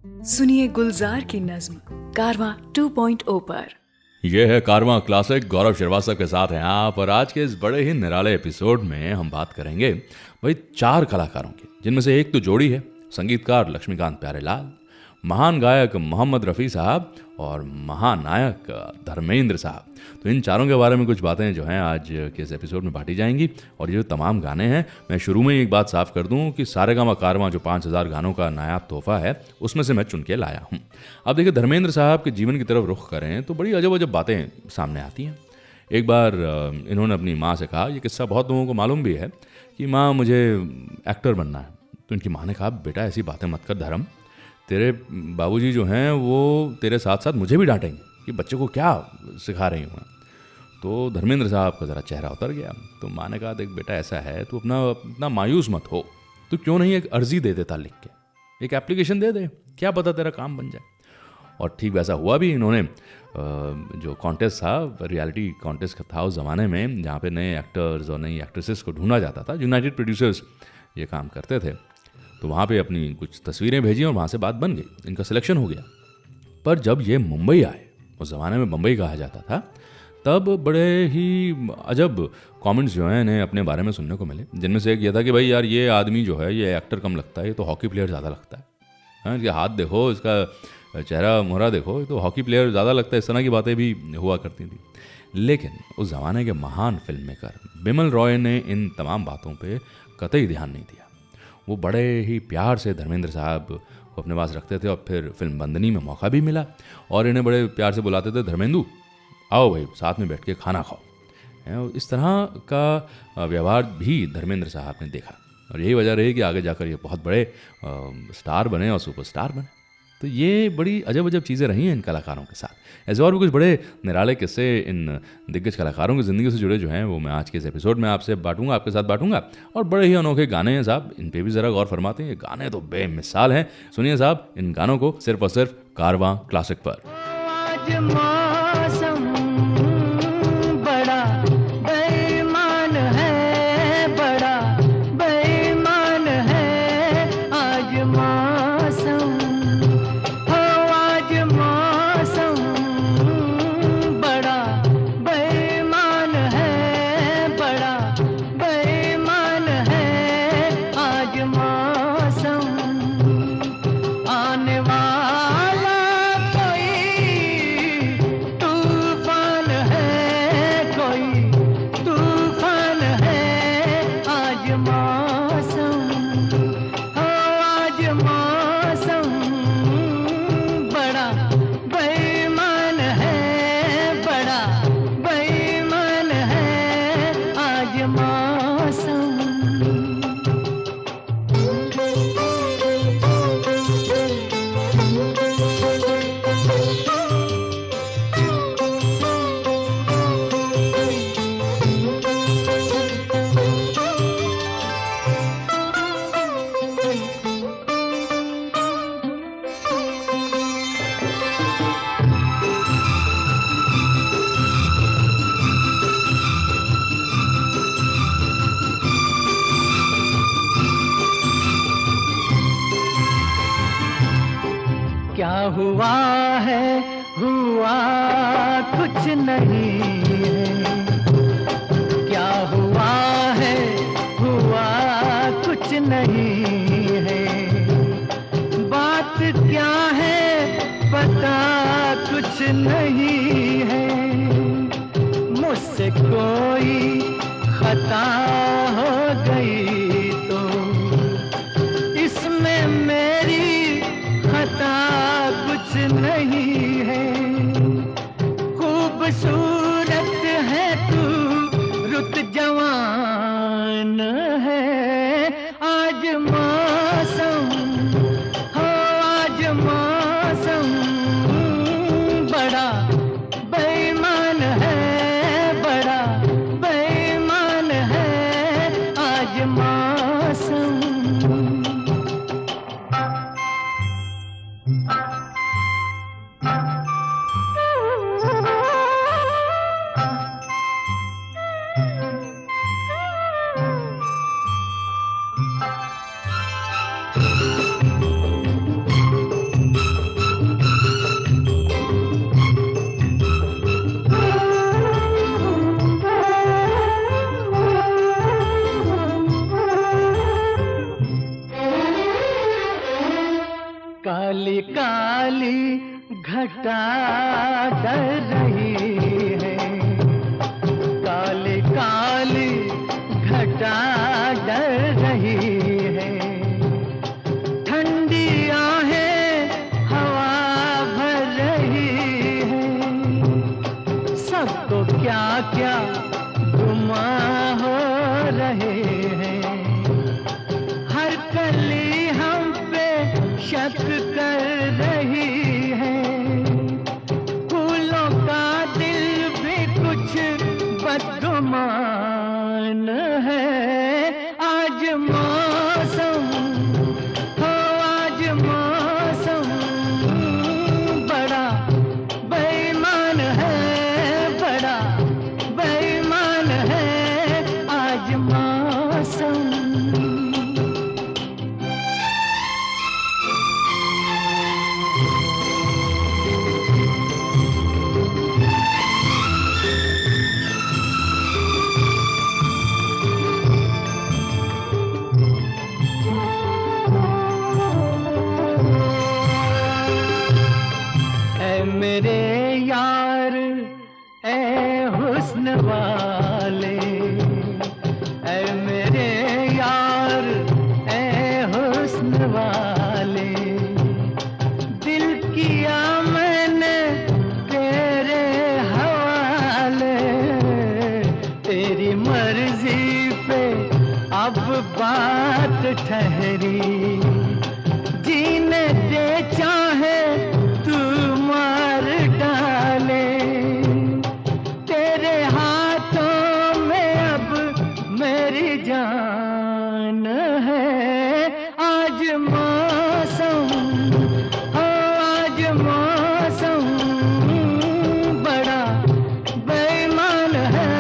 सुनिए गुलजार की नज्म कारवां 2.0 पर। यह है कारवां क्लासिक। गौरव श्रीवास्तव के साथ हैं आप, और आज के इस बड़े ही निराले एपिसोड में हम बात करेंगे भाई 4 कलाकारों की, जिनमें से एक तो जोड़ी है, संगीतकार लक्ष्मीकांत प्यारेलाल, महान गायक मोहम्मद रफ़ी साहब और महानायक धर्मेंद्र साहब। तो इन चारों के बारे में कुछ बातें जो हैं आज के इस एपिसोड में बांटी जाएंगी। और ये जो तमाम गाने हैं, मैं शुरू में ही एक बात साफ कर दूं कि सारेगामा कारवां जो 5000 गानों का नायाब तोहफा है, उसमें से मैं चुन के लाया हूं। अब देखिए, धर्मेंद्र साहब के जीवन की तरफ रुख करें तो बड़ी अजब अजब बातें सामने आती हैं। एक बार इन्होंने अपनी माँ से कहा, ये किस्सा बहुत लोगों को मालूम भी है, कि माँ मुझे एक्टर बनना है। तो इनकी माँ ने कहा, बेटा ऐसी बातें मत कर धर्म, तेरे बाबूजी जो हैं वो तेरे साथ साथ मुझे भी डांटेंगे कि बच्चे को क्या सिखा रही हूँ। तो धर्मेंद्र साहब का ज़रा चेहरा उतर गया। तो माँ ने कहा, देख बेटा ऐसा है, तू अपना मायूस मत हो, तो क्यों नहीं एक अर्जी दे देता लिख के, एक एप्लीकेशन दे दे, क्या पता तेरा काम बन जाए। और ठीक वैसा हुआ भी। इन्होंने जो कॉन्टेस्ट था, रियलिटी कॉन्टेस्ट था उस ज़माने में, जहाँ पे नए एक्टर्स और नई एक्ट्रेसेस को ढूंढा जाता था, यूनाइटेड प्रोड्यूसर्स ये काम करते थे। तो वहाँ पे अपनी कुछ तस्वीरें भेजी और वहाँ से बात बन गई, इनका सिलेक्शन हो गया। पर जब ये मुंबई आए, उस ज़माने में मुंबई कहा जाता था, तब बड़े ही अजब कमेंट्स जो हैं इन्हें अपने बारे में सुनने को मिले। जिनमें से एक ये था कि भाई यार, ये आदमी जो है, ये एक्टर कम लगता है, ये तो हॉकी प्लेयर ज़्यादा लगता है। हाँ, इसके हाथ देखो, इसका चेहरा मोहरा देखो, तो हॉकी प्लेयर ज़्यादा लगता है। इस तरह की बातें भी हुआ करती थी। लेकिन उस ज़माने के महान फिल्म मेकर बिमल रॉय ने इन तमाम बातों पर कतई ध्यान नहीं दिया। वो बड़े ही प्यार से धर्मेंद्र साहब को अपने पास रखते थे, और फिर फिल्म बंदनी में मौका भी मिला और इन्हें बड़े प्यार से बुलाते थे, धर्मेंदु आओ भाई साथ में बैठ के खाना खाओ। इस तरह का व्यवहार भी धर्मेंद्र साहब ने देखा, और यही वजह रही कि आगे जाकर ये बहुत बड़े स्टार बने और सुपरस्टार बने। तो ये बड़ी अजब अजब चीज़ें रही हैं इन कलाकारों के साथ। ऐसे और भी कुछ बड़े निराले किस्से इन दिग्गज कलाकारों की ज़िंदगी से जुड़े जो हैं, वो मैं आज के इस एपिसोड में आपके साथ बांटूंगा। और बड़े ही अनोखे गाने हैं साहब, इन पे भी ज़रा गौर फरमाते हैं। ये गाने तो बेमिसाल हैं। सुनिए साहब इन गानों को सिर्फ और सिर्फ कारवां क्लासिक पर। हुआ कुछ नहीं है, क्या हुआ है, हुआ कुछ नहीं है, बात क्या है पता कुछ नहीं है, मुझसे कोई खता हो गई तो इसमें मेरी खता कुछ नहीं है, खूबसूरत है तू, रुत जवान है, आज मौसम हो, आज मौसम बड़ा बेईमान है, बड़ा बेईमान है, आज मौसम। काली काली घटा डर रही है, काली काली घटा डर रही है। ठंडी आहें हवा भर रही है, सबको क्या क्या गुमा हो रहे हैं। हर कली हम पे शक कर रही है, फूलों का दिल भी कुछ बदगुमान है। आज मौसम हो, आज मौसम बड़ा बेईमान है, बड़ा बेईमान है आज मौसम। मेरे यार ए हुस्न वाले, ए मेरे यार ए हुस्न वाले, दिल किया मैंने तेरे हवाले। तेरी मर्जी पे अब बात ठहरी, जीने दे चाहे मार डाले। तेरे हाथों में अब मेरी जान है। आज मौसम हो, आज मौसम बड़ा बेईमान है,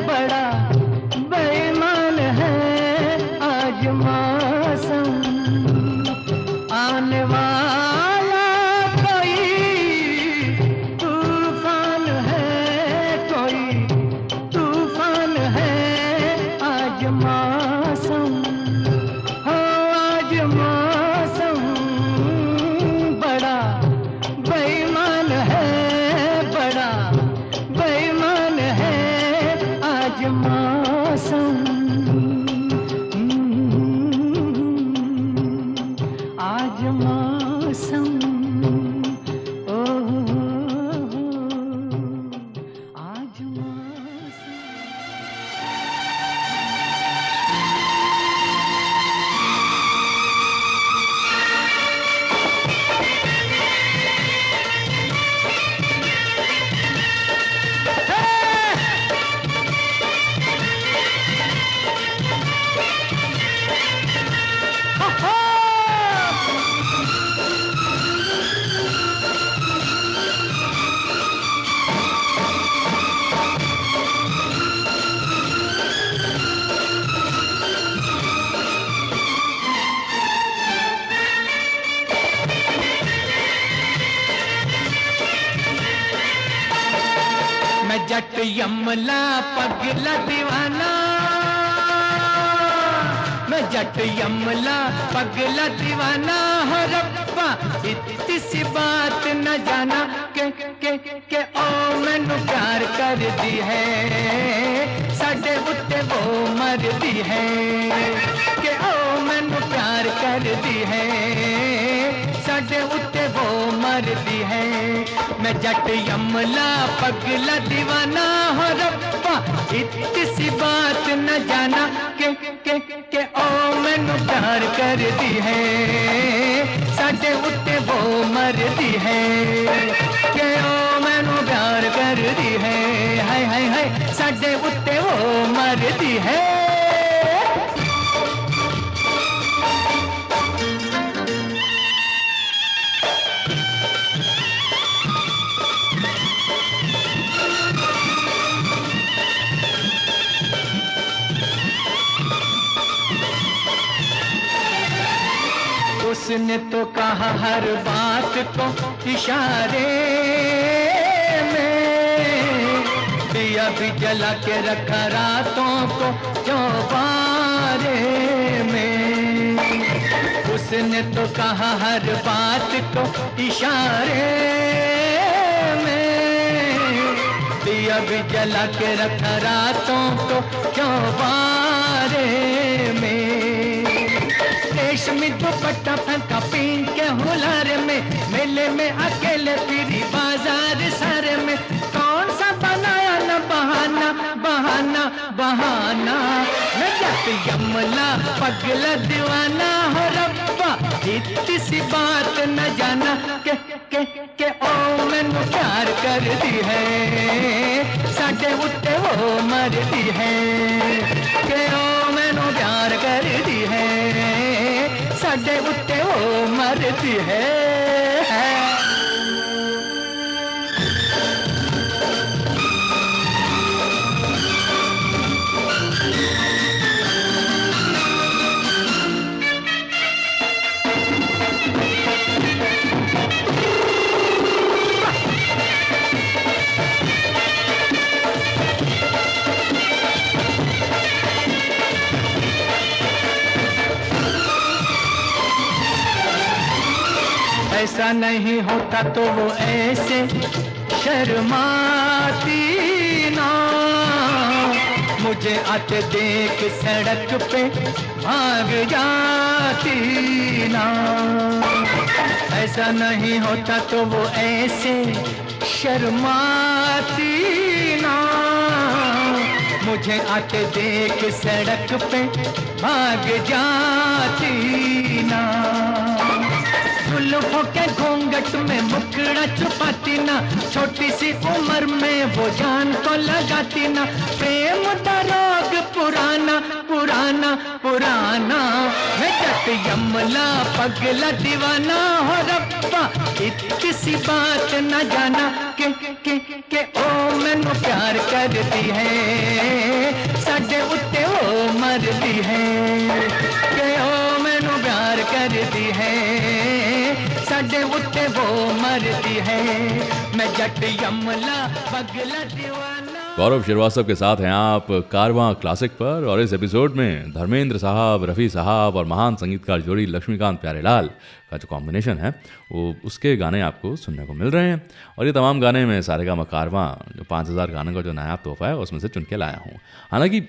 बड़ा बेईमान है आज मौसम। आने वाला तूफान है, कोई तूफान है आज मौसम हो, आज मौसम बड़ा बेईमान है, बड़ा बेईमान है आज मौसम। आज मौसम जट यमला पगला दीवाना, मैं जट यमला पगला दीवाना हो रब्बा। इतनी सी बात न जाना के ओ मैनू प्यार कर दी है, साडे उत्ते वो मर दी है। के ओ मैनू प्यार कर दी है, साडे उत्ते वो मर दी है। मैं जट यमला पगला दीवाना हो रब्बा। इतनी सी बात न जाना के ओ मैनू प्यार कर दी है, साडे उत्ते वो मर दी है। के ओ मैनू प्यार कर दी है, हाय हाय हाय साडे उत्ते वो मर दी है। उसने तो कहा हर बात को इशारे में, दिया भी जला के रखा रातों को चौबारे में। उसने तो कहा हर बात को इशारे में, दिया भी जला के रखा रातों को चौबारे में। रेशमी दुपट्टा फेंका पीन के हुलारे में, मेले में अकेले फिरी बाजार सारे में। कौन सा बनाया न बहाना बहाना बहाना, न जट यमला पगला दीवाना हो रब्बा, इतनी सी बात न जाना के ओ मैनू प्यार कर दी है, साडे उत्ते वो मर दी है, के ओ मैनू प्यार कर दी है, साडे उत्ते वो मर दी है। ऐसा नहीं होता तो वो ऐसे शर्माती ना, मुझे आते देख सड़क पे भाग जाती ना। ऐसा नहीं होता तो वो ऐसे शर्माती ना, मुझे आते देख सड़क पे भाग जाती ना। जुल्फों के घूंघट में मुखड़ा छुपाती ना, छोटी सी उम्र में वो जान को लगाती ना। प्रेम का रोग पुराना पुराना पुराना, है जट यमला पगला दीवाना हो रब्बा, इतनी सी बात न जाना के ओ मैनू प्यार कर दी है, साडे उत्ते ओ मर दी है, के ओ मैनू प्यार कर दी है, साडे उत्ते वो मरती है, मैं जट यमला पगला दीवाना। गौरव श्रीवास्तव के साथ हैं आप कारवां क्लासिक पर, और इस एपिसोड में धर्मेंद्र साहब, रफ़ी साहब और महान संगीतकार जोड़ी लक्ष्मीकांत प्यारेलाल का जो कॉम्बिनेशन है वो उसके गाने आपको सुनने को मिल रहे हैं। और ये तमाम गाने मैं सारेगामा कारवां जो 5000 गानों का जो नायाब तोहफा है उसमें से चुन के लाया हूँ। हालांकि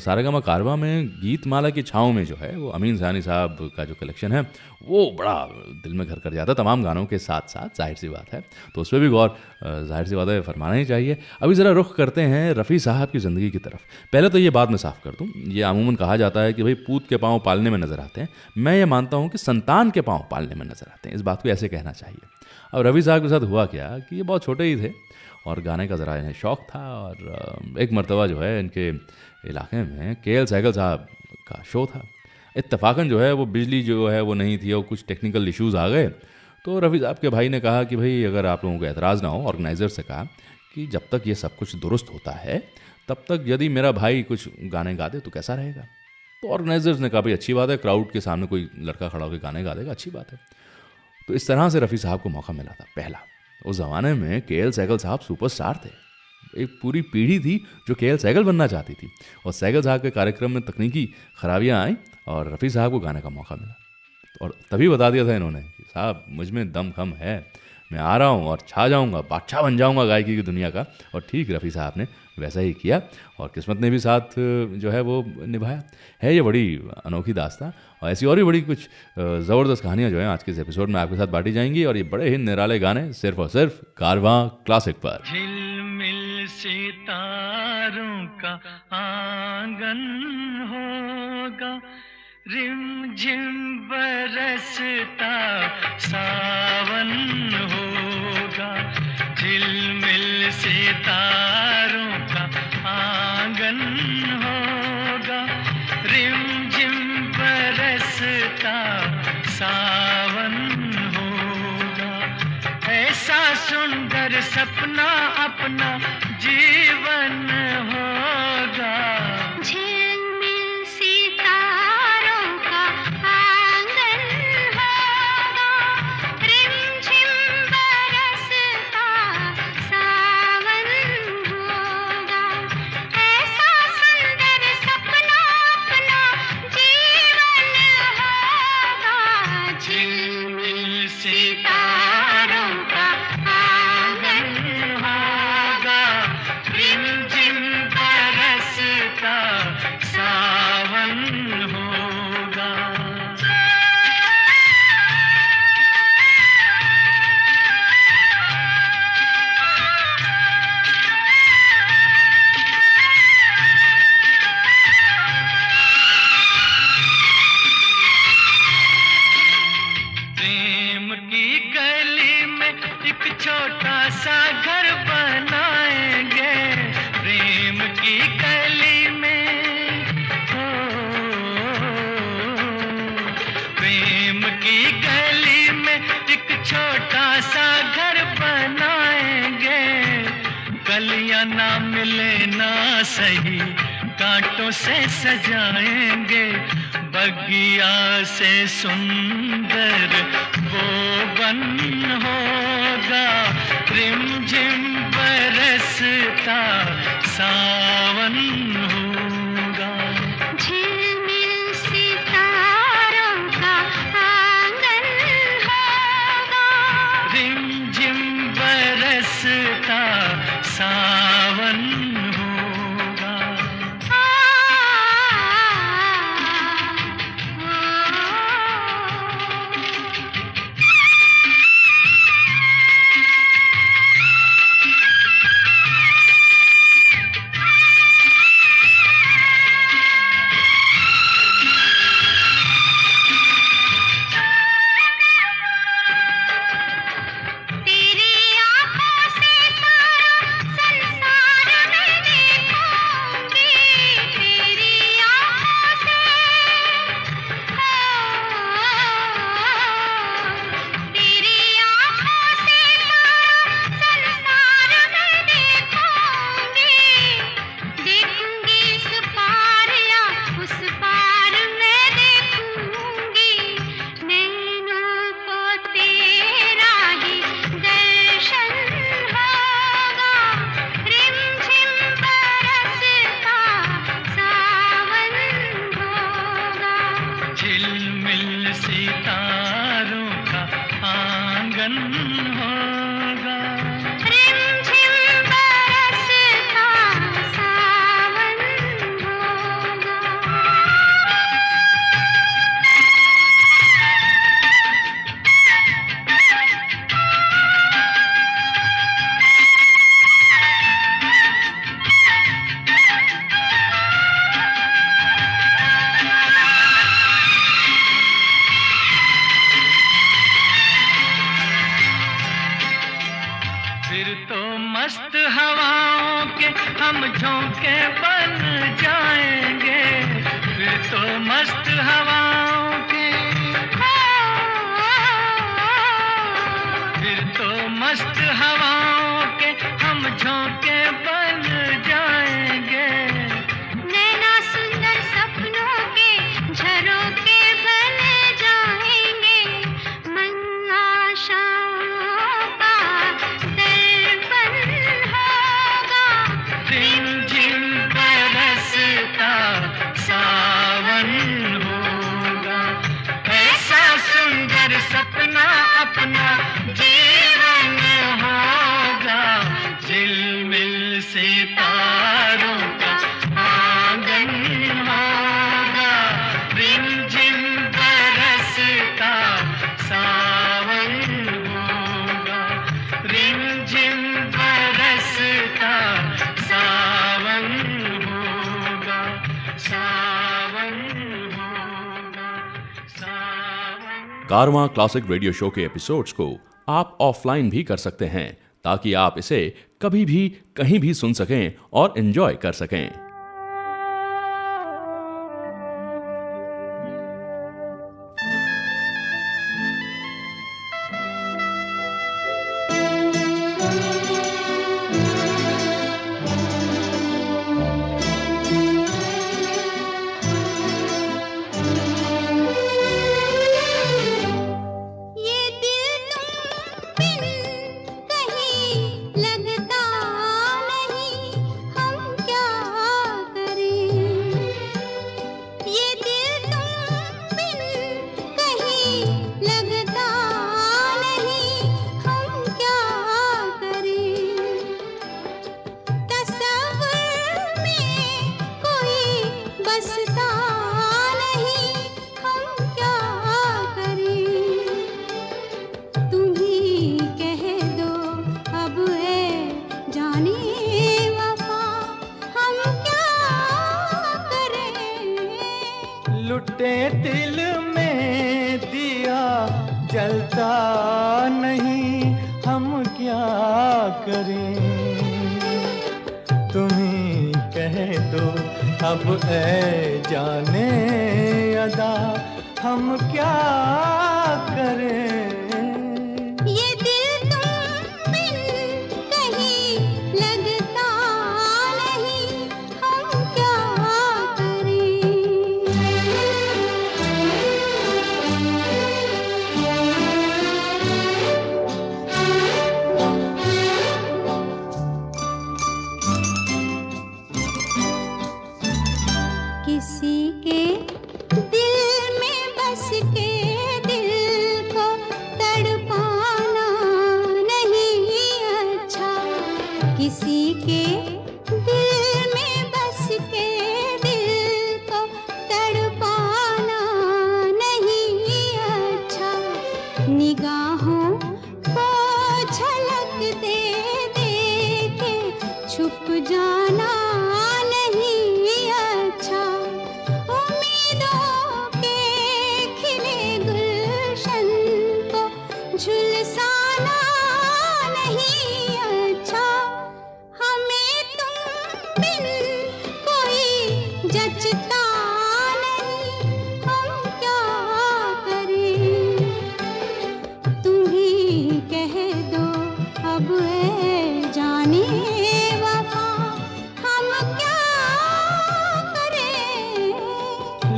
सारेगामा कारवां में गीतमाला की छाँव में जो है वो अमीन सयानी साहब का जो कलेक्शन है वो बड़ा दिल में घर कर जाता है तमाम गानों के साथ साथ, जाहिर सी बात है, तो उस पर भी गौर जाहिर सी बात है फरमाना ही चाहिए। अभी ज़रा रुख करते हैं रफ़ी साहब की ज़िंदगी की तरफ। पहले तो ये बात मैं साफ कर दूँ, ये अमूमन कहा जाता है कि भाई पूत के पाँव पालने में नज़र आते हैं, मैं ये मानता हूँ कि संतान के पाँव पालने में नज़र आते हैं, इस बात को ऐसे कहना चाहिए। अब रफ़ी साहब के साथ हुआ क्या कि ये बहुत छोटे ही थे और गाने का ज़रा इन्हें शौक़ था, और एक मरतबा जो है इनके इलाके में के.एल. सहगल साहब का शो था। इत्तफाकन जो है वो बिजली जो है वो नहीं थी और कुछ टेक्निकल इश्यूज़ आ गए, तो रफ़ी साहब के भाई ने कहा कि भाई अगर आप लोगों को एतराज़ ना हो, ऑर्गेनाइज़र से कहा कि जब तक ये सब कुछ दुरुस्त होता है तब तक यदि मेरा भाई कुछ गाने गा दे तो कैसा रहेगा। तो ऑर्गेनाइजर्स ने कहा भाई अच्छी बात है, क्राउड के सामने कोई लड़का खड़ा होकर गाने गा देगा, अच्छी बात है। तो इस तरह से रफ़ी साहब को मौका मिला था पहला। उस ज़माने में के.एल. सहगल साहब सुपरस्टार थे, एक पूरी पीढ़ी थी जो के.एल. सहगल बनना चाहती थी, और सहगल साहब के कार्यक्रम में तकनीकी खराबियाँ आई और रफ़ी साहब को गाने का मौका मिला। और तभी बता दिया था इन्होंने कि साहब मुझ में दम खम है, मैं आ रहा हूँ और छा जाऊँगा, बादशाह बन जाऊँगा गायकी की दुनिया का। और ठीक रफ़ी साहब ने वैसा ही किया और किस्मत ने भी साथ जो है वो निभाया है। ये बड़ी अनोखी दास्तां और ऐसी और भी बड़ी कुछ ज़बरदस्त कहानियाँ जो हैं आज के इस एपिसोड में आपके साथ बांटी जाएंगी, और ये बड़े ही निराले गाने सिर्फ और सिर्फ कारवां क्लासिक पर। झिलमिल सितारों का आंगन होगा, रिमझिम बरसता सावन होगा, झिलमिल सितारों का आंगन होगा, रिमझिम बरसता सावन होगा, ऐसा सुंदर सपना अपना जीवन होगा। सितारों का आंगन होगा, रिमझिम बरसता सावन होगा। छोटा सा घर बनाएंगे प्रेम की गली में, हो प्रेम की गली में एक छोटा सा घर बनाएंगे। कलियां ना मिले ना सही कांटों से सजाएंगे, बगिया से सुंदर वो बन होगा, रिमझिम बरसता सावन होगा। झिलमिल सितारों का आंगन होगा, रिमझिम बरसता सावन होगा। झिलमिल सितारों का आंगन होगा, रिमझिम बरसता सावन होगा। फिर तो मस्त हवाओं के हम झोंके बन जाएंगे, फिर तो मस्त हवाओं के, फिर तो मस्त हवाओं के हम झोंके बन जाएंगे। नैना सुंदर सपनों के झरोखे बन जाएंगे, मन आशाओं का दर्पण होगा, रिमझिम बरसता सावन होगा। ऐसा सुंदर सपना अपना जीवन होगा, झिलमिल सितारों का आंगन होगा, रिमझिम बरसता सावन होगा, रिमझिम बरसता सावन होगा, सावन होगा, सावन। कारवां क्लासिक रेडियो शो के एपिसोड्स को आप ऑफलाइन भी कर सकते हैं, ताकि आप इसे कभी भी कहीं भी सुन सकें और एंजॉय कर सकें। लगता नहीं हम क्या करें, तुम्ही कह दो अब ऐ जाने अदा हम क्या करें।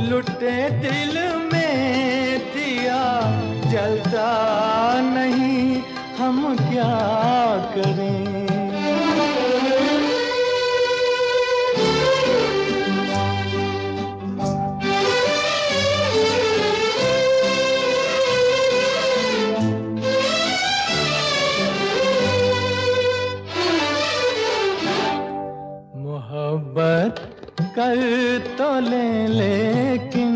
लुटे दिल में दिया जलता नहीं हम क्या करें। मोहब्बत कर तो लेकिन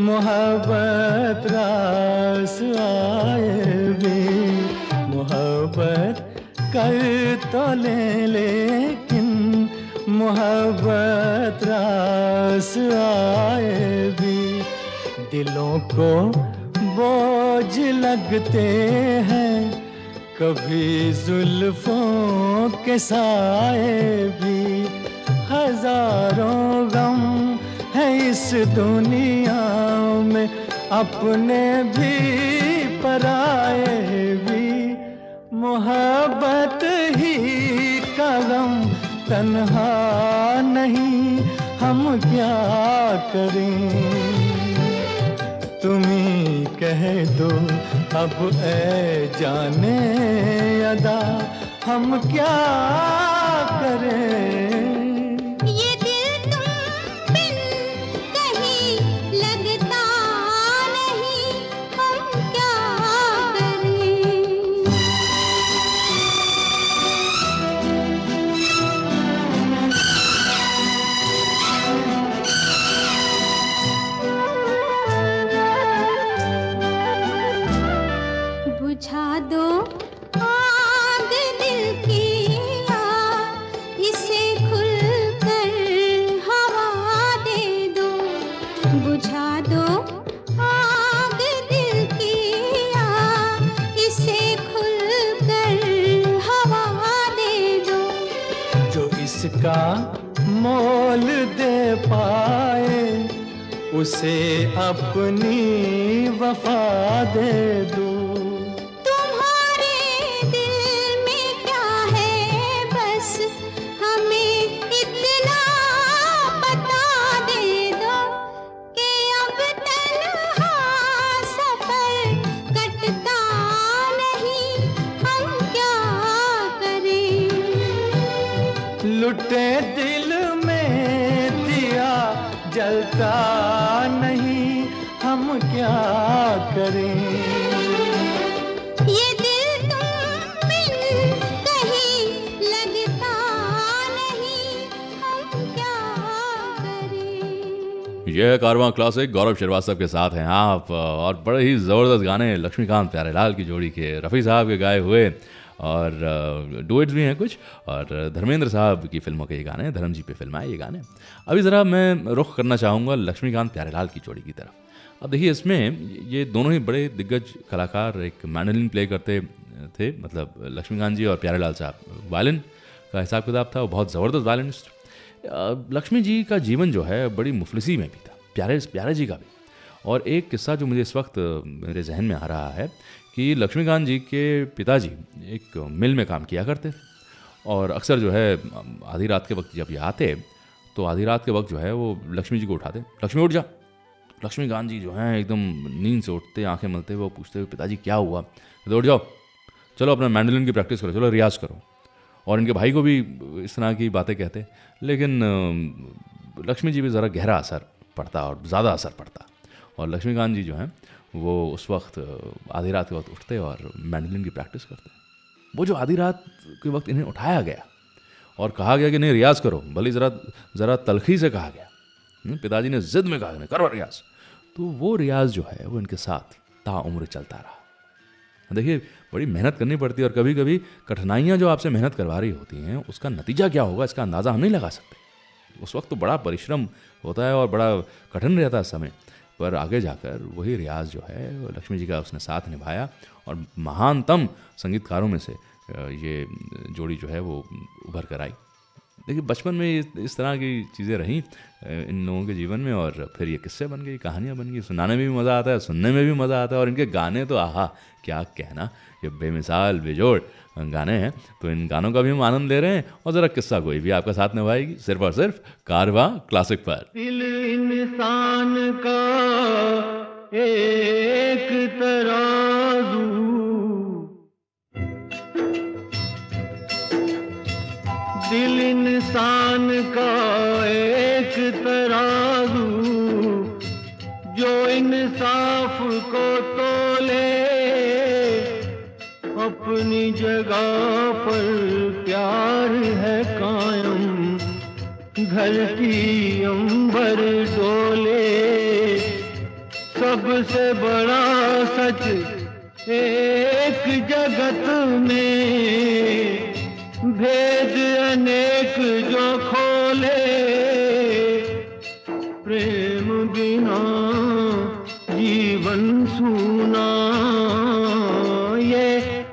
मोहब्बत रास आए भी, मोहब्बत कर तो लेकिन मोहब्बत रास आए भी, दिलों को बोझ लगते हैं कभी जुल्फों के साए भी, हजारों गम है इस दुनिया में अपने भी पराए भी, मोहब्बत ही का गम तन्हा नहीं हम क्या करें। तुम्ही कह दो अब ऐ जाने अदा हम क्या करें। बुझा दो आग दिल की आग, इसे खुलकर हवा दे दो। बुझा दो आग दिल की आग, इसे खुलकर हवा दे दो। जो इसका मोल दे पाए उसे अपनी वफा दे दो। लुटे दिल में दिया जलता नहीं हम क्या करें। ये दिल तुम बिन कहीं लगता नहीं हम क्या करें। यह कारवां क्लासिक गौरव श्रीवास्तव के साथ हैं आप, और बड़े ही ज़बरदस्त गाने लक्ष्मीकांत प्यारेलाल की जोड़ी के, रफ़ी साहब के गाए हुए, और डुएट्स भी हैं कुछ, और धर्मेंद्र साहब की फिल्मों के ये गाने, धर्म जी पे फिल्म आए ये गाने। अभी ज़रा मैं रुख करना चाहूँगा लक्ष्मीकांत प्यारेलाल की जोड़ी की तरफ। अब देखिए, इसमें ये दोनों ही बड़े दिग्गज कलाकार, एक मैंडोलिन प्ले करते थे, मतलब लक्ष्मीकांत जी और प्यारेलाल साहब। वायलिन का हिसाब किताब था, वो बहुत ज़बरदस्त वायलिनिस्ट। लक्ष्मी जी का जीवन जो है बड़ी मुफलिसी में भी था, प्यारे जी का भी। और एक किस्सा जो मुझे इस वक्त मेरे जहन में आ रहा है कि लक्ष्मीकांत जी के पिताजी एक मिल में काम किया करते थे, और अक्सर जो है आधी रात के वक्त जब ये आते तो आधी रात के वक्त जो है वो लक्ष्मी जी को उठाते, लक्ष्मी उठ जा। लक्ष्मीकांत जी जो हैं एकदम नींद से उठते, आंखें मलते हुए पूछते हुए, पिताजी क्या हुआ? तो उठ जाओ, चलो अपना मैंडोलिन की प्रैक्टिस करो, चलो रियाज़ करो। और इनके भाई को भी इस तरह की बातें कहते, लेकिन लक्ष्मी जी भी ज़रा गहरा असर पड़ता और ज़्यादा असर पड़ता। और लक्ष्मीकांत जी जो हैं वो उस वक्त आधी रात के वक्त उठते और मैंडोलिन की प्रैक्टिस करते। वो जो आधी रात के वक्त इन्हें उठाया गया और कहा गया कि नहीं रियाज़ करो, भले ज़रा तलखी से कहा गया, पिताजी ने जिद में कहा नहीं करो रियाज़, तो वो रियाज़ जो है वो इनके साथ ताउम्र चलता रहा। देखिए बड़ी मेहनत करनी पड़ती है, और कभी कभी कठिनाइयाँ जो आपसे मेहनत करवा रही होती हैं उसका नतीजा क्या होगा इसका अंदाज़ा हम नहीं लगा सकते। उस वक्त तो बड़ा परिश्रम होता है और बड़ा कठिन रहता है समय, पर आगे जाकर वही रियाज़ जो है वो लक्ष्मी जी का उसने साथ निभाया, और महानतम संगीतकारों में से ये जोड़ी जो है वो उभर कर आई। देखिए बचपन में इस तरह की चीज़ें रहीं इन लोगों के जीवन में, और फिर ये किस्से बन गई, कहानियाँ बन गई। सुनाने में भी मज़ा आता है, सुनने में भी मज़ा आता है, और इनके गाने तो आहा क्या कहना, ये बेमिसाल बेजोड़ गाने हैं। तो इन गानों का भी हम आनंद ले रहे हैं, और ज़रा किस्सा कोई भी आपका साथ निभाएगी सिर्फ और सिर्फ कारवां क्लासिक पर। दिल इंसान का एक तराजू, दिल इंसान का एक तराजू, जो इंसाफ को तोले, अपनी जगह पर प्यार है कायम, धरती अंबर डोले। सबसे बड़ा सच एक जगत में, भेद अनेक जो खोले, प्रेम बिना जीवन सूना, ये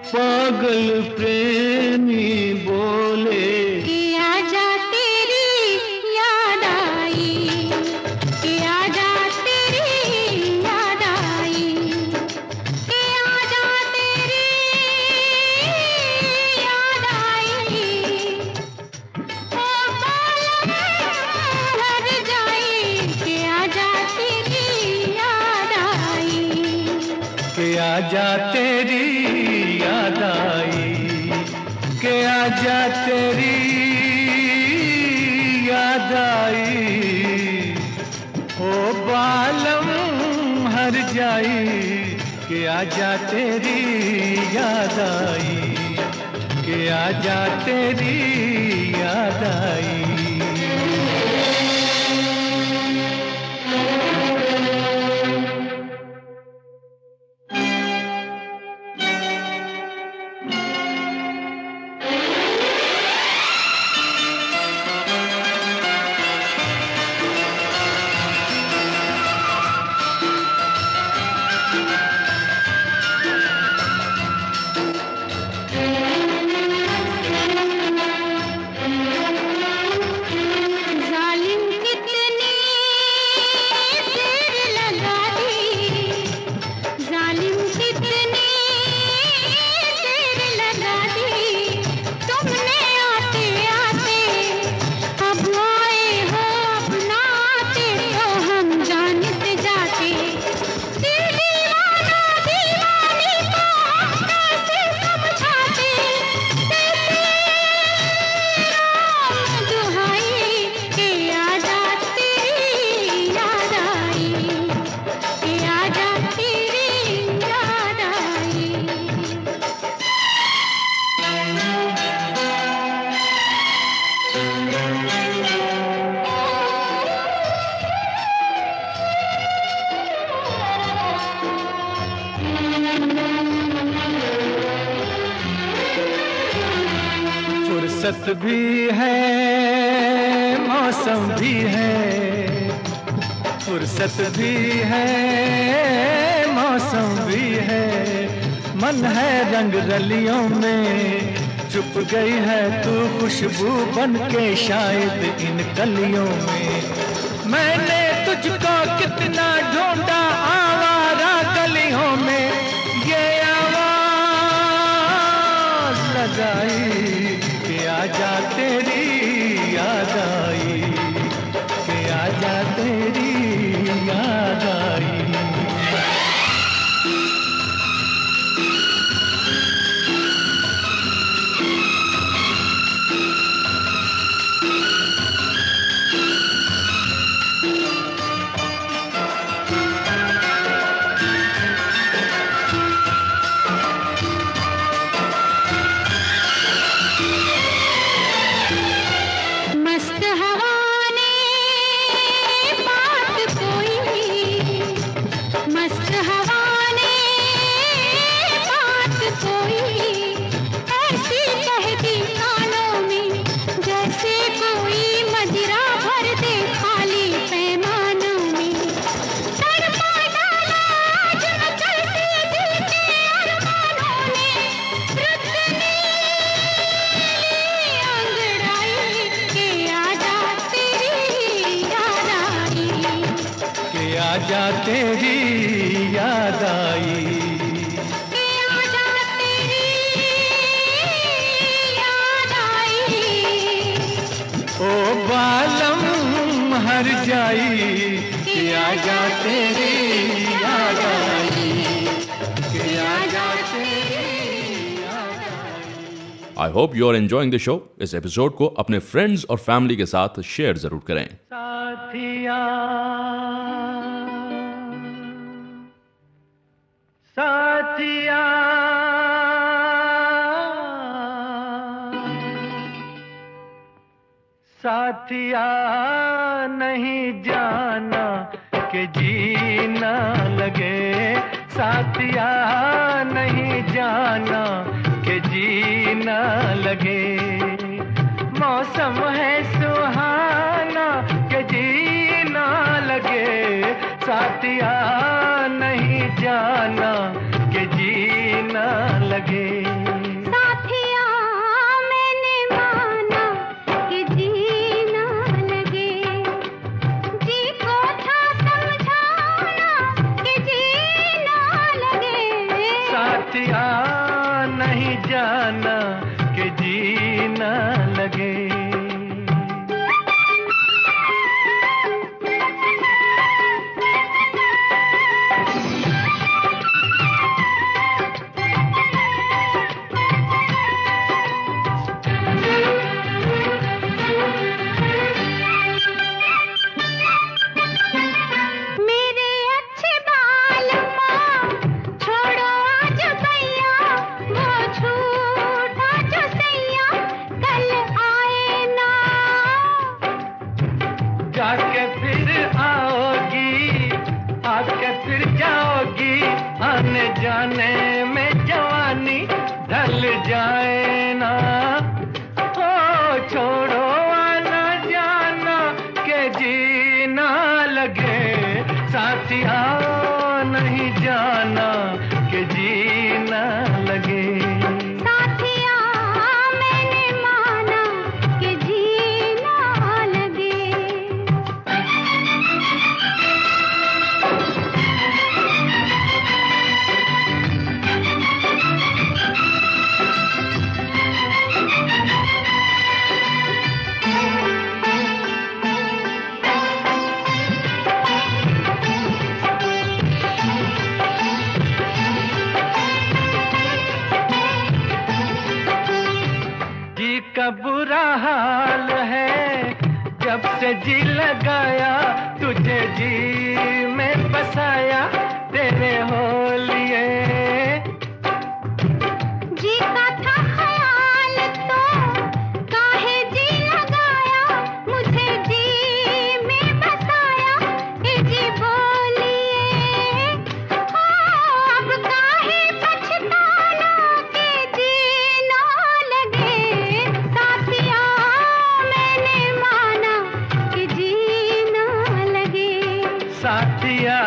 पागल प्रेमी बोले। कि आजा तेरी याद आई, कि आजा तेरी याद आई, कि आजा तेरी याद आई, ओ बालम हर जाई, कि आजा तेरी याद आई, कि आजा तेरी याद आई, कि आजा तेरी याद आई, ओ बालम हर जाई, कि आजा तेरी याद आई, कि आजा तेरी याद आई। फुर्सत भी है मौसम भी है, फुर्सत भी है मौसम भी है, मन है रंग रलियों में, चुप गई है तू खुशबू बन के शायद इन कलियों में। मैंने तुझको कितना ढूंढा आवारा गलियों में, ये आवाज लगाई कि आजा तेरी याद आई, कि आजा तेरी याद आई। आजा तेरी याद आई, आजा तेरी याद आई, ओ बालम हर जाई कि आजा तेरी याद आई, कि आजा तेरी याद आई। I hope you are enjoying the show. इस एपिसोड को अपने फ्रेंड्स और फैमिली के साथ शेयर जरूर करें। साथिया साथिया साथिया नहीं जाना कि जीना लगे, साथिया नहीं जाना कि जीना लगे। मौसम है सुहाना कि जीना लगे, साथिया नहीं जाना कि जीना लगे। साथिया मैंने माना कि जीना लगे, जी को था समझाना कि जीना लगे। साथिया नहीं जाना कि जीना लगे। जाके फिर आओगी, आके फिर जाओगी, आने जाने में जवानी ढल जाए ना। ओ छोड़ो आना जाना के जीना लगे, साथिया नहीं जाना के जीना लगे। साथिया मैंने माना कि जीना लगे। जी का बुरा हाल है जब से जी लगाया, तुझे जी में बसाया तेरे हो लिए। जी का था ख्याल तो काहे जी लगाया, मुझे जी में बसाया कि जी बोलिए। हो अब काहे पछताना कि जी ना लगे, साथिया मैंने माना कि जी ना लगे। साथिया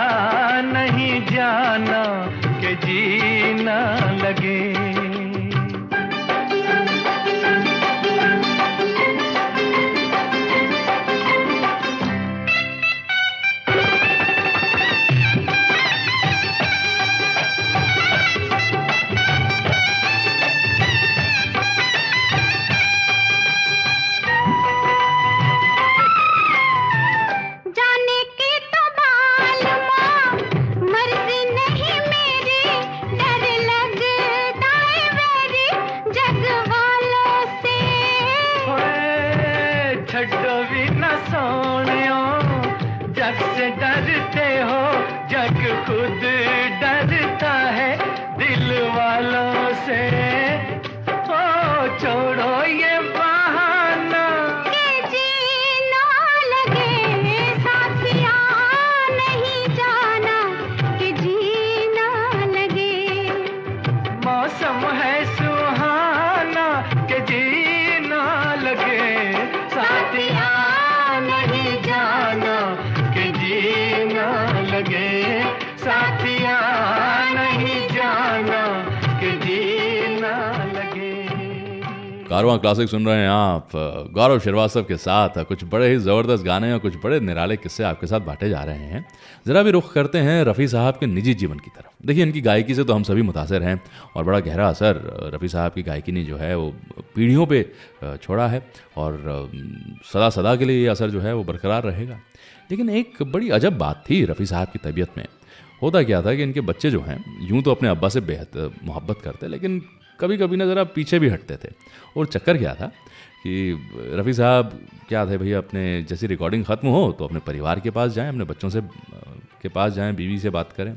कारवां क्लासिक सुन रहे हैं आप। गौरव श्रीवास्तव के साथ कुछ बड़े ही ज़बरदस्त गाने और कुछ बड़े निराले किस्से आपके साथ बांटे जा रहे हैं। ज़रा भी रुख करते हैं रफ़ी साहब के निजी जीवन की तरफ। देखिए, इनकी गायकी से तो हम सभी मुतासर हैं और बड़ा गहरा असर रफ़ी साहब की गायकी ने जो है वो पीढ़ियों पे छोड़ा है और सदा सदा के लिए ये असर जो है वो बरकरार रहेगा। लेकिन एक बड़ी अजब बात थी रफ़ी साहब की तबीयत में। होता क्या था कि इनके बच्चे जो हैं यूँ तो अपने अब्बा से बेहद मोहब्बत करते, लेकिन कभी कभी ना ज़रा पीछे भी हटते थे। और चक्कर क्या था कि रफ़ी साहब क्या थे भैया, अपने जैसी रिकॉर्डिंग ख़त्म हो तो अपने परिवार के पास जाएं, अपने बच्चों से के पास जाएं, बीवी से बात करें,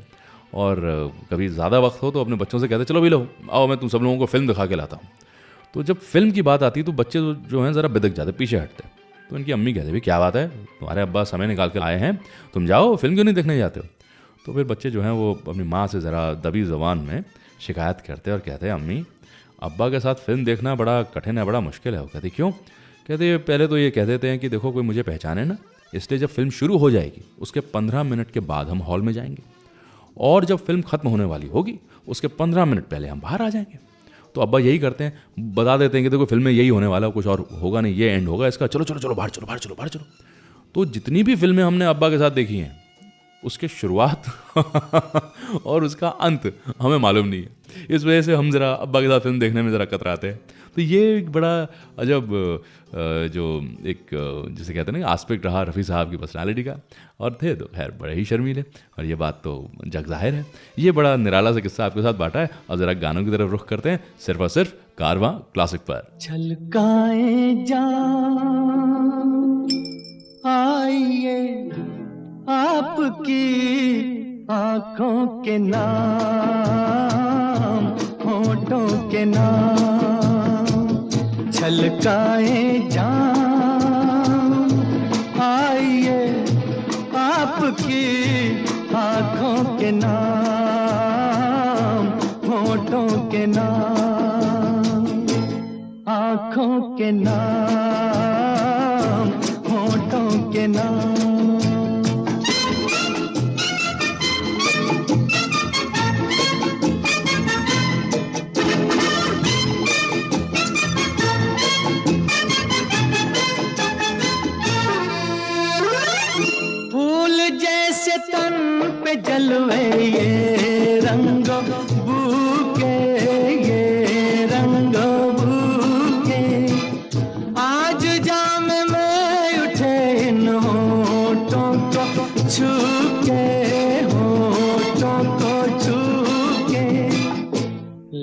और कभी ज़्यादा वक्त हो तो अपने बच्चों से कहते चलो भी लो आओ मैं तुम सब लोगों को फ़िल्म दिखा के लाता हूँ। तो जब फिल्म की बात आती तो बच्चे जो हैं ज़रा बिदक जाते, पीछे हटते। तो इनकी अम्मी कहते भाई क्या बात है, तुम्हारे अब्बा समय निकाल के आए हैं, तुम जाओ फिल्म क्यों नहीं देखने जाते हो। तो फिर बच्चे जो हैं वो अपनी माँ से ज़रा दबी ज़बान में शिकायत करते और कहते हैं अम्मी अब्बा के साथ फिल्म देखना बड़ा कठिन है, बड़ा मुश्किल है। वो कहती क्यों? कहते पहले तो ये कह देते हैं कि देखो कोई मुझे पहचाने ना, इसलिए जब फिल्म शुरू हो जाएगी उसके 15 मिनट के बाद हम हॉल में जाएंगे और जब फिल्म ख़त्म होने वाली होगी उसके 15 मिनट पहले हम बाहर आ जाएंगे। तो अब्बा यही करते हैं, बता देते हैं कि देखो फिल्म में यही होने वाला, कुछ और होगा नहीं, ये एंड होगा इसका, चलो चलो चलो बाहर चलो बाहर चलो बाहर चलो। तो जितनी भी फिल्में हमने अब्बा के साथ देखी हैं उसके शुरुआत और उसका अंत हमें मालूम नहीं है। इस वजह से हम ज़रा अब्बा के साथ फिल्म देखने में ज़रा कतराते हैं। तो ये एक बड़ा अजब जो एक जिसे कहते हैं ना एस्पेक्ट रहा रफ़ी साहब की पर्सनालिटी का, और थे तो खैर बड़े ही शर्मीले, और ये बात तो जग जाहिर है। ये बड़ा निराला सा किस्सा आपके साथ बांटा है। और ज़रा गानों की तरफ रुख करते हैं, सिर्फ और सिर्फ कारवां क्लासिक पर। छलकाए जा आइए आपकी आँखों के नाम, होठों के नाम, छलकाए जाम आइए आपकी आँखों के नाम, होठों के नाम, आँखों के नाम, होठों के नाम। जलवे ये रंगो बूके, ये रंगो बूके, आज जाम में उठे इन होठों को छूके, होठों को छूके,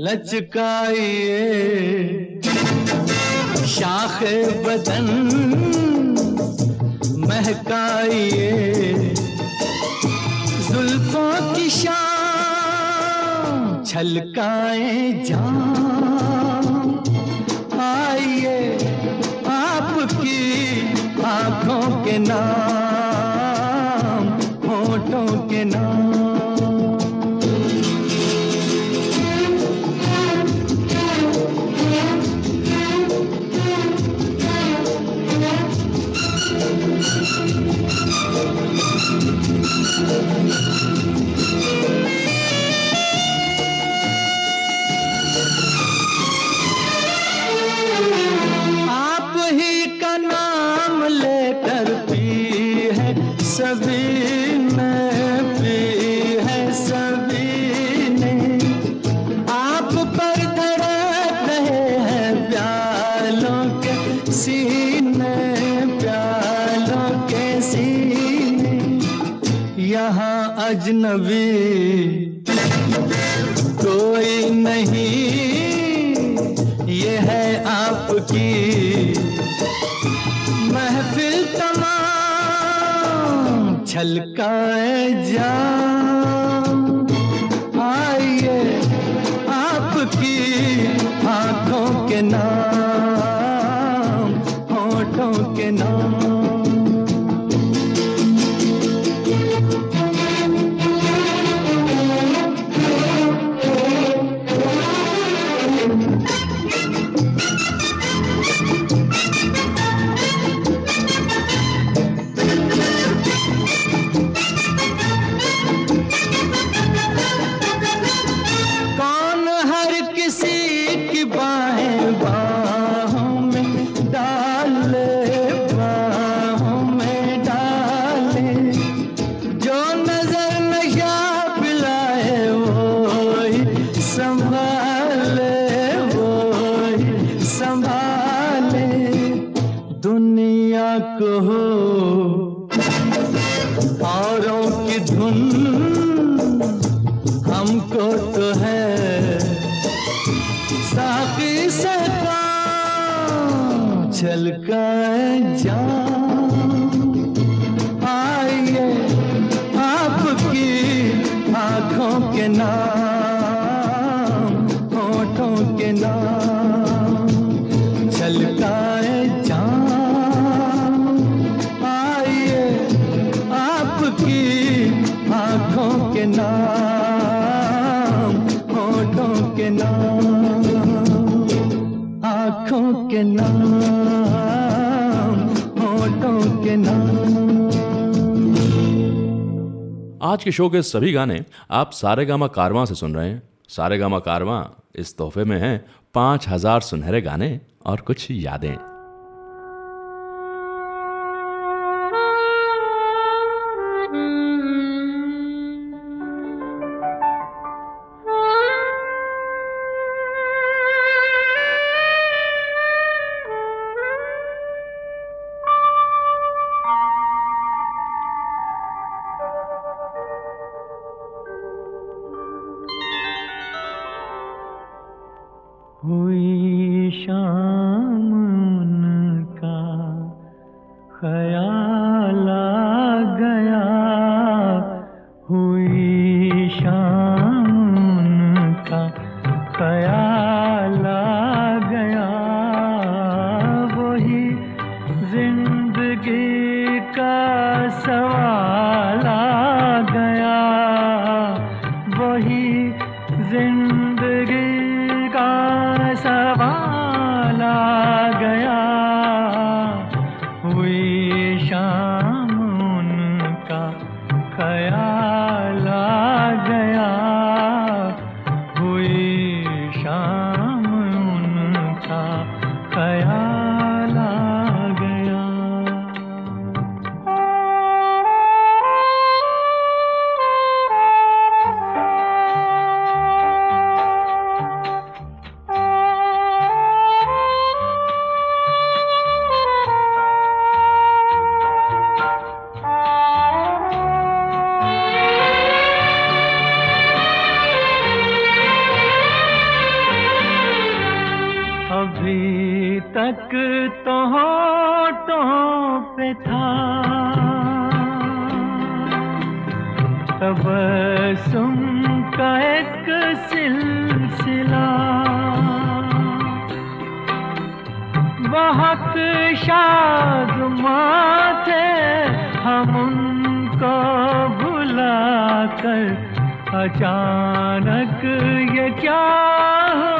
लचकाइए शाखे बदन, महकाइए जुल्फों की शाम, छलकाए जाम आइए आपकी आँखों के नाम, होठों के नाम। सभी ने पी है, सभी ने आप पर धड़क रहे हैं प्यालों के सीने, प्यालों के सीने, यहाँ अजनबी कोई नहीं, ये है आपकी महफिल तमाम, छलकाए जाम आइए आपकी आँखों के नाम, होठों के नाम। से पाँव छलकाए जान, आइए आपकी आँखों के नाम, होठों के नाम छलकाए जान, आइए आपकी आँखों के नाम, होठों के नाम, आँखों के नाम, होठों के नाम। आज के शो के सभी गाने आप सारेगामा कारवां से सुन रहे हैं। सारेगामा कारवां इस तोहफे में है 5000 सुनहरे गाने और कुछ यादें। हुई शाम उनका ख्याल आ गया, हुई शाम उनका ख्याल आ गया, वही जिंदगी का सवाल आ गया, वही जिंदगी का सवाल आ गया, हुई शाम उनका ख्याल आ गया, हुई शाम उनका ख्याल आ गया। अभी तक तो होठों पे था तबस्सुम का एक सिलसिला, बहुत शादमां थे हम उनको भुलाकर, अचानक ये क्या हो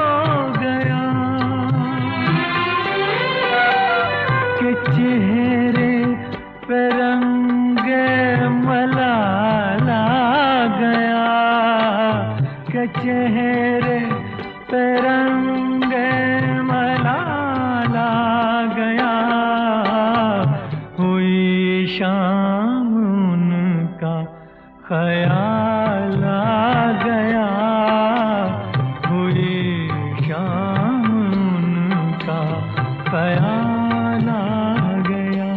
गया कि चेहरे पे रंगे मलाल आ गया, कि चेहरे पे रंगे मलाल आ गया, हुई शाम उनका ख्याल आ गया, हुई शाम उनका ख्याल आ गया।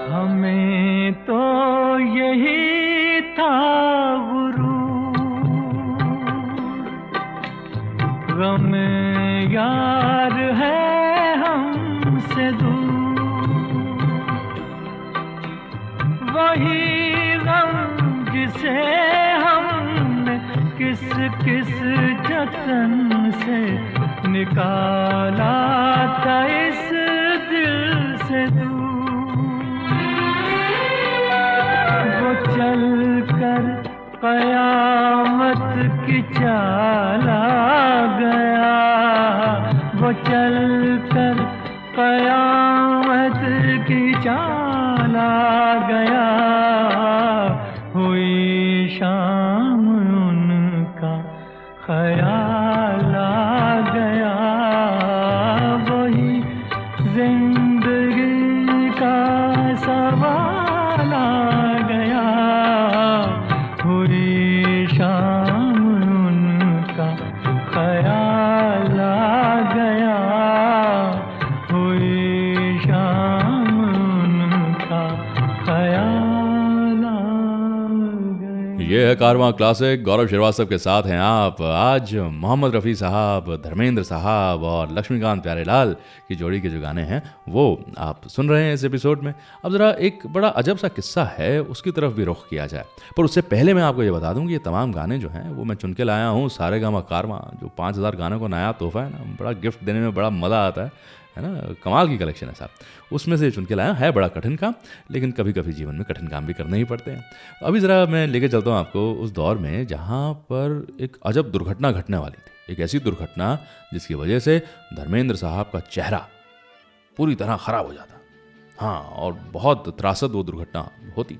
हमें तो यही था गुरूर, गम यार है हमसे दूर, वही गम जिसे हमने किस किस जतन से निकाला था इस दिल से दूर, वो चल कर कयामत की चाल आ गया, वो चल कर कयामत की चाल आ गया, हुई शाम उनका ख्याल आ गया, वही जिंदगी का सवाल आ गया, हुई शाम उनका ख्याल आ गया, हुई शाम उनका ख्याल आ गया। ये है कारवां क्लासिक, गौरव श्रीवास्तव के साथ हैं आप। आज मोहम्मद रफ़ी साहब, धर्मेंद्र साहब और लक्ष्मीकांत प्यारेलाल की जोड़ी के जो गाने हैं वो आप सुन रहे हैं इस एपिसोड में। अब ज़रा एक बड़ा अजब सा किस्सा है, उसकी तरफ भी रुख किया जाए। पर उससे पहले मैं आपको ये बता दूं कि ये तमाम गाने जो हैं वो मैं चुन के लाया हूँ सारेगामा कारवां, जो 5000 गानों को नया तोहफा है ना, बड़ा गिफ्ट देने में बड़ा मज़ा आता है ना, कमाल की कलेक्शन है साहब। उसमें से चुन के लाया है, बड़ा कठिन काम, लेकिन कभी कभी जीवन में कठिन काम भी करने ही पड़ते हैं। अभी ज़रा मैं लेके चलता हूँ आपको उस दौर में जहाँ पर एक अजब दुर्घटना घटने वाली थी। एक ऐसी दुर्घटना जिसकी वजह से धर्मेंद्र साहब का चेहरा पूरी तरह ख़राब हो जाता। हाँ, और बहुत त्रासद वो दुर्घटना होती।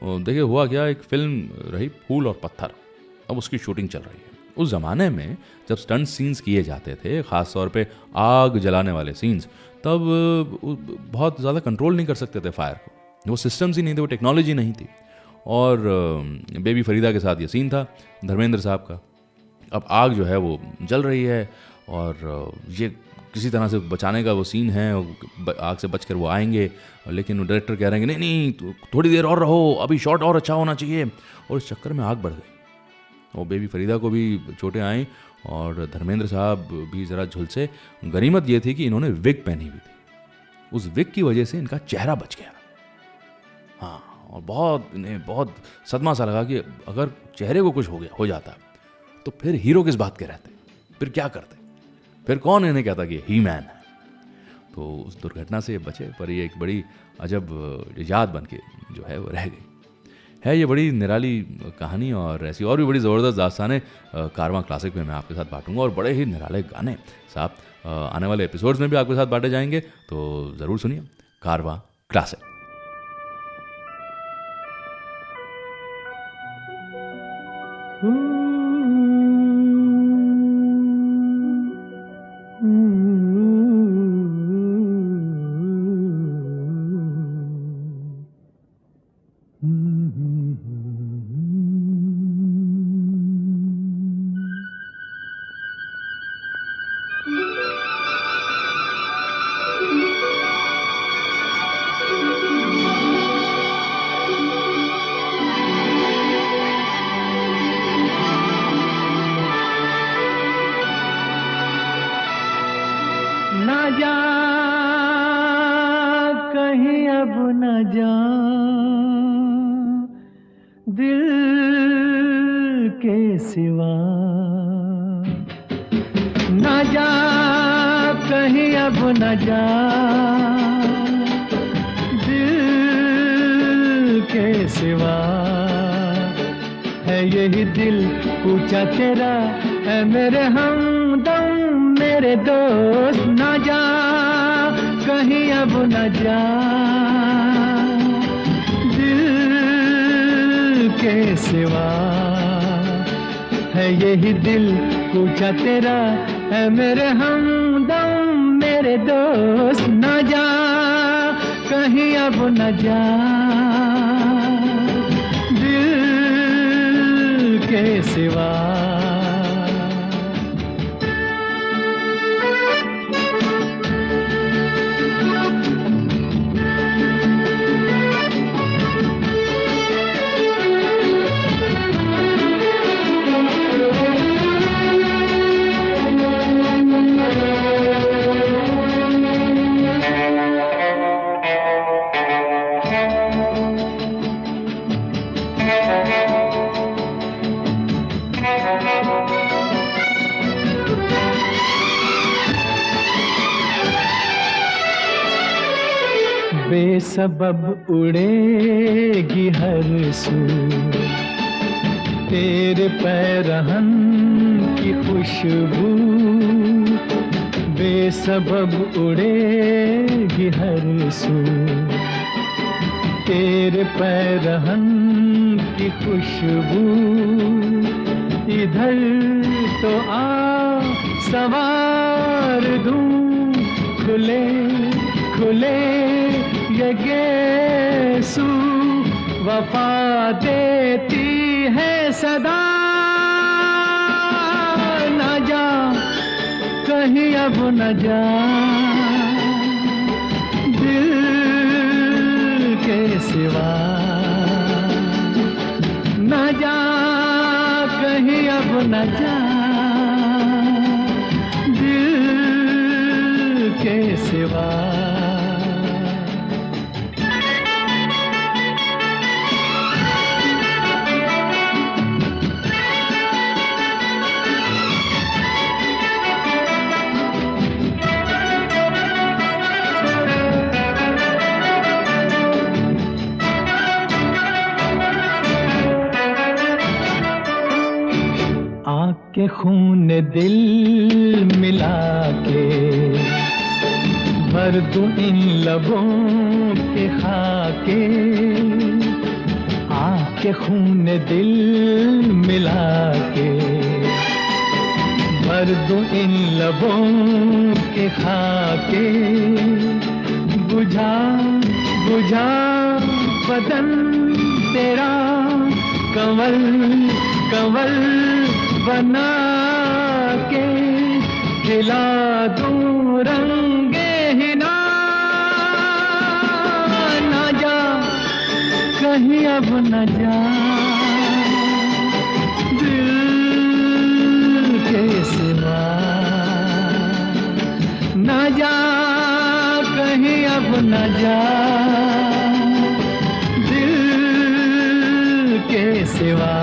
देखिए हुआ क्या, एक फिल्म रही फूल और पत्थर, अब उसकी शूटिंग चल रही है। उस ज़माने में जब स्टंट सीन्स किए जाते थे, ख़ास तौर पे आग जलाने वाले सीन्स, तब बहुत ज़्यादा कंट्रोल नहीं कर सकते थे फायर को, वो सिस्टम्स ही नहीं थे, वो टेक्नोलॉजी नहीं थी। और बेबी फरीदा के साथ ये सीन था धर्मेंद्र साहब का। अब आग जो है वो जल रही है और ये किसी तरह से बचाने का वो सीन है, आग से बचकर वो आएंगे, लेकिन डायरेक्टर कह रहे हैं कि नहीं नहीं थोड़ी देर और रहो, अभी शॉट और अच्छा होना चाहिए। और इस चक्कर में आग बढ़ गई और बेबी फरीदा को भी चोटें आईं और धर्मेंद्र साहब भी ज़रा झुलसे। गनीमत ये थी कि इन्होंने विग पहनी हुई थी, उस विग की वजह से इनका चेहरा बच गया। हाँ, और इन्हें बहुत सदमा सा लगा कि अगर चेहरे को कुछ हो जाता तो फिर हीरो किस बात के रहते, फिर क्या करते, फिर कौन इन्हें कहता कि ही मैन है। तो उस दुर्घटना से बचे, पर ये एक बड़ी अजब याद बन के जो है वो रह गई है। ये बड़ी निराली कहानी और ऐसी और भी बड़ी ज़बरदस्त दास्तानें कारवां क्लासिक में मैं आपके साथ बांटूंगा, और बड़े ही निराले गाने साहब आने वाले एपिसोड्स में भी आपके साथ बांटे जाएंगे, तो ज़रूर सुनिए कारवां क्लासिक। पूछा तेरा है मेरे हमदम मेरे दोस्त, ना जा कहीं अब न जा, दिल के सिवा है यही दिल पूछा तेरा है मेरे हमदम मेरे दोस्त, ना जा कहीं अब न जा, के सिवा। बेसबब उड़ेगी हर सू तेरे पैरहन की खुशबू, बेसबब उड़ेगी हर सू तेरे पैरहन की खुशबू, इधर तो आ सवार दूं खुले खुले ये गेसू वफा देती है सदा, न जा कहीं अब न जा दिल के सिवा, न जा कहीं अब न जा दिल के सिवा। के खून दिल मिला के भर दूं इन लबों के खाके, आके खून दिल मिला के भर दूं इन लबों के खाके, बुझा बुझा बदन तेरा कंवल कंवल बना के, खिला दूं रंगे हिना, न जा कहीं अब न जा दिल के सिवा, न जा कहीं अब न जा दिल के सिवा।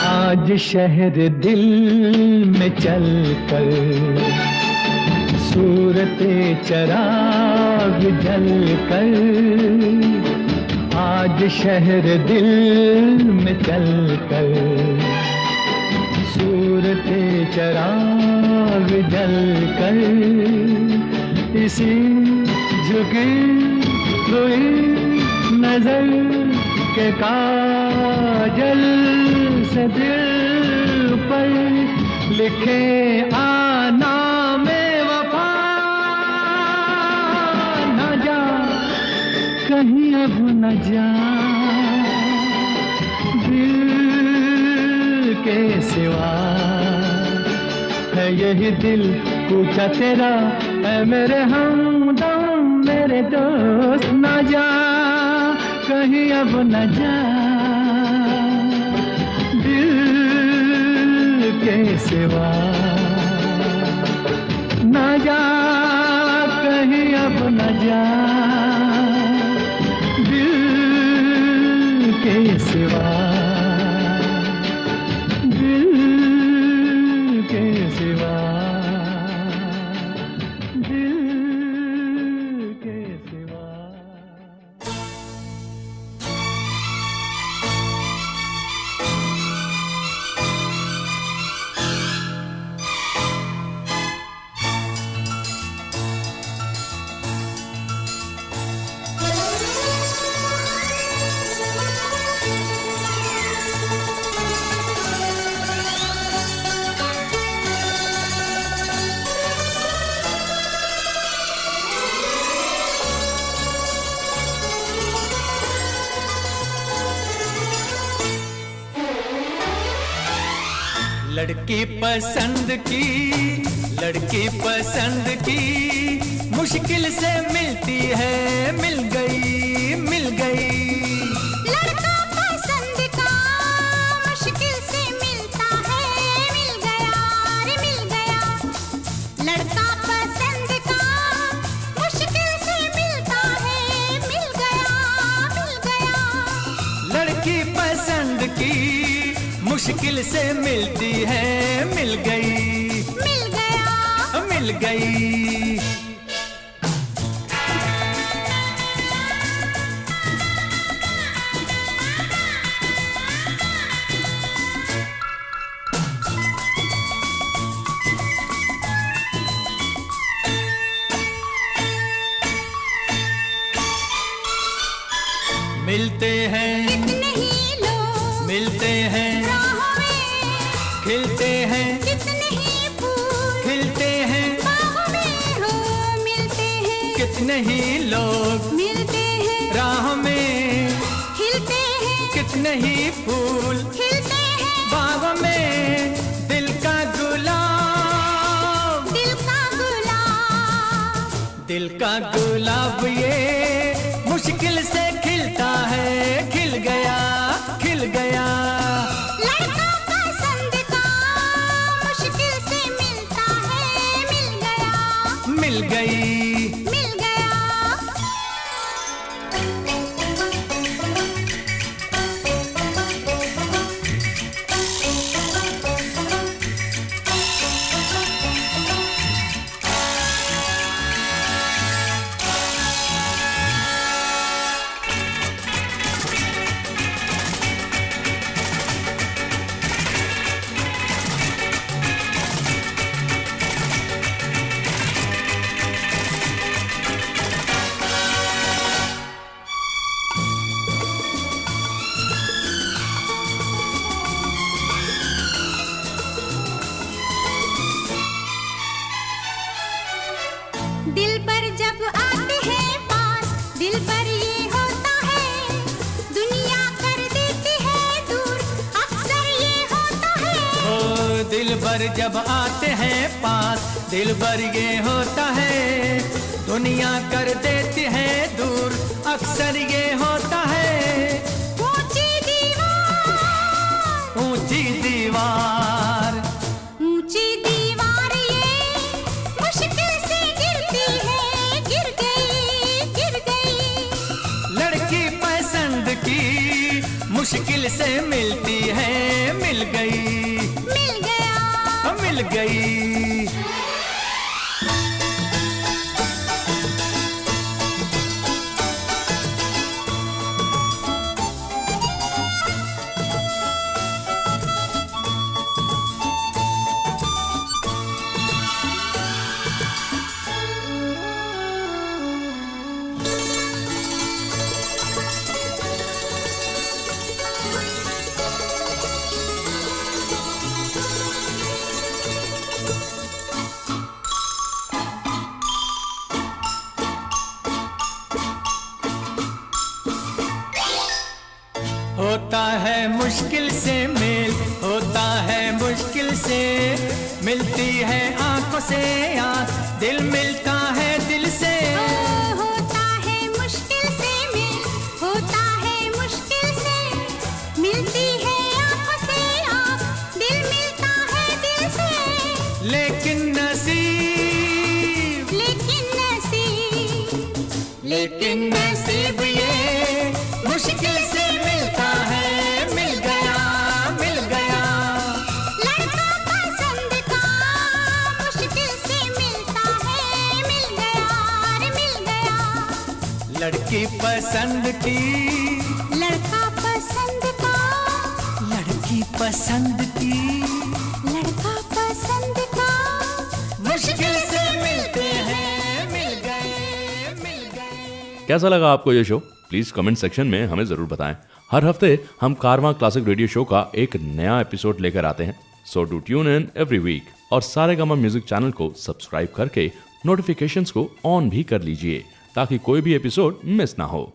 आज शहर दिल में चलकर सूरते चराग जलकर, आज शहर दिल में चलकर सूरते चराग जलकर, इसी झुकी हुई नजर के काजल से दिल पर लिखे आना में वफा, न जा कहीं अब न जा दिल के सिवा, है यही दिल पूछा तेरा है मेरे हमदम मेरे दोस्त, न जा कहीं अब न जा दिल के सिवा, न जा कहीं अब न जा दिल के सिवा, दिल के सिवा, दिल के सिवा। लड़की पसंद की, लड़की पसंद की मुश्किल से मिलती है, मिल गई मिल गई। लड़का पसंद का मुश्किल से मिलता है, मिल गया रे मिल गया। लड़का पसंद का मुश्किल से मिलता है, मिल गया मिल गया। लड़की पसंद की मुश्किल से मिलती है, मिल गई मिल गया मिल गई। कितने ही लोग मिलते हैं, राह में, खिलते हैं, कितने ही फूल खिलते हैं, बाग में, दिल का गुलाब, दिल का गुलाब, दिल का गुलाब ये मुश्किल से खिलता है, खिल गया, खिल गया। लड़का पसंद का मुश्किल से मिलता है, मिल गया, मिल गई, मिल गया। दिल पर जब आते हैं पास, दिल पर ये होता है, दुनिया कर देती है दूर, अक्सर ये होता है। ओ दिल भर जब आते हैं पास, दिल भर ये होता है, दुनिया कर देती है दूर, अक्सर ये होता है। ऊंची दीवार, ऊंची दीवार, ऊंची दीवार ये मुश्किल से गिरती है, गिर गई, गिर गई। लड़की पसंद की मुश्किल से मिलती है, मिल गई, मिल गया, मिल गई। होता है मुश्किल से मेल, होता है मुश्किल से, मिलती है आंखों से आंख, दिल मिलता है दिल से। होता है मुश्किल से मेल, होता है मुश्किल से, मिलती है आंखों से आंख, दिल मिलता है दिल से। लेकिन नसीब, लेकिन नसीब, लेकिन नसीब ये मुश्किल से मिलता है, मिल गया, मिल गया। लड़का पसंद का मुश्किल से मिलता है, मिल गया, रे मिल गया। लड़की पसंद की, लड़का पसंद का, लड़की पसंद की, लड़का पसंद का, मुश्किल से मिलते हैं, मिल गए, मिल गए। कैसा लगा आपको ये शो? प्लीज कमेंट सेक्शन में हमें जरूर बताएं। हर हफ्ते हम कारवां क्लासिक रेडियो शो का एक नया एपिसोड लेकर आते हैं, so do tune in every week और सारेगामा म्यूजिक चैनल को सब्सक्राइब करके नोटिफिकेशंस को ऑन भी कर लीजिए ताकि कोई भी एपिसोड मिस ना हो।